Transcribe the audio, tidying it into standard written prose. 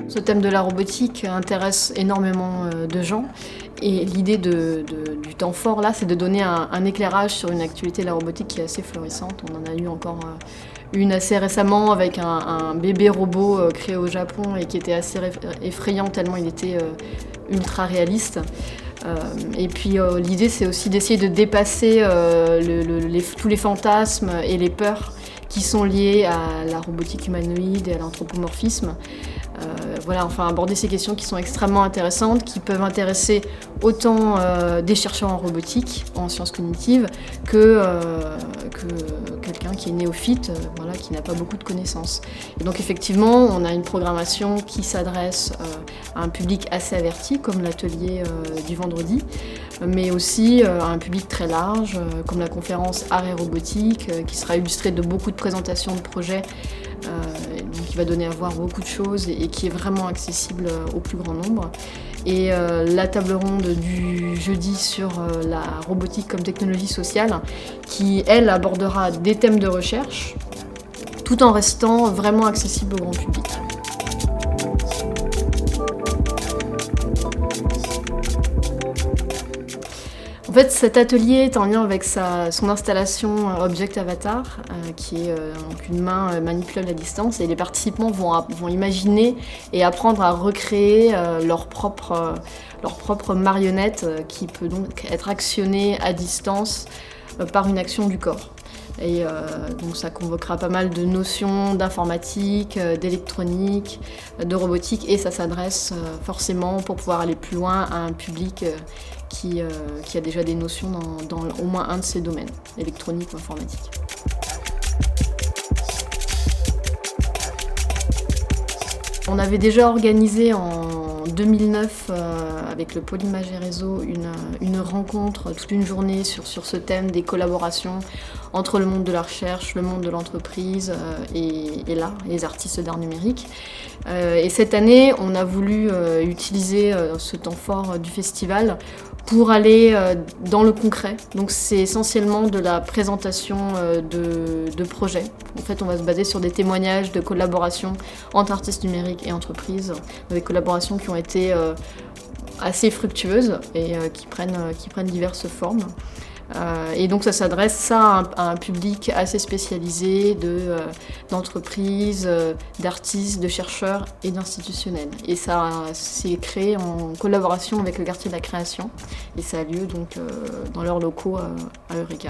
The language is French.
Ce thème de la robotique intéresse énormément de gens et l'idée du temps fort là, c'est de donner un éclairage sur une actualité de la robotique qui est assez florissante. On en a eu encore une assez récemment avec un bébé robot créé au Japon et qui était assez effrayant tellement il était ultra réaliste. Et puis l'idée c'est aussi d'essayer de dépasser tous les fantasmes et les peurs qui sont liées à la robotique humanoïde et à l'anthropomorphisme. Voilà, enfin aborder ces questions qui sont extrêmement intéressantes, qui peuvent intéresser autant des chercheurs en robotique, en sciences cognitives, que quelqu'un qui est néophyte, voilà, qui n'a pas beaucoup de connaissances. Et donc effectivement, on a une programmation qui s'adresse à un public assez averti, comme l'atelier du vendredi, mais aussi à un public très large, comme la conférence Art et robotique, qui sera illustrée de beaucoup de présentations de projets, donc qui va donner à voir beaucoup de choses et qui est vraiment accessible au plus grand nombre. Et la table ronde du jeudi sur la robotique comme technologie sociale, qui elle abordera des thèmes de recherche, tout en restant vraiment accessible au grand public. En fait, cet atelier est en lien avec son installation Object Avatar, qui est donc une main manipulable à distance, et les participants vont imaginer et apprendre à recréer leur propre marionnette qui peut donc être actionnée à distance par une action du corps. Et donc ça convoquera pas mal de notions d'informatique, d'électronique, de robotique, et ça s'adresse forcément pour pouvoir aller plus loin à un public qui a déjà des notions dans au moins un de ces domaines, électronique ou informatique. On avait déjà organisé en 2009 avec le Pôle Image et Réseau une rencontre toute une journée sur ce thème des collaborations entre le monde de la recherche, le monde de l'entreprise et l'art, les artistes d'art numérique. Et cette année, on a voulu utiliser ce temps fort du festival pour aller dans le concret. Donc c'est essentiellement de la présentation de projets. En fait, on va se baser sur des témoignages de collaborations entre artistes numériques et entreprises, des collaborations qui ont été assez fructueuses et qui prennent diverses formes. Et donc ça s'adresse à un public assez spécialisé d'entreprises, d'artistes, de chercheurs et d'institutionnels. Et ça s'est créé en collaboration avec le quartier de la création et ça a lieu donc dans leurs locaux à Eureka.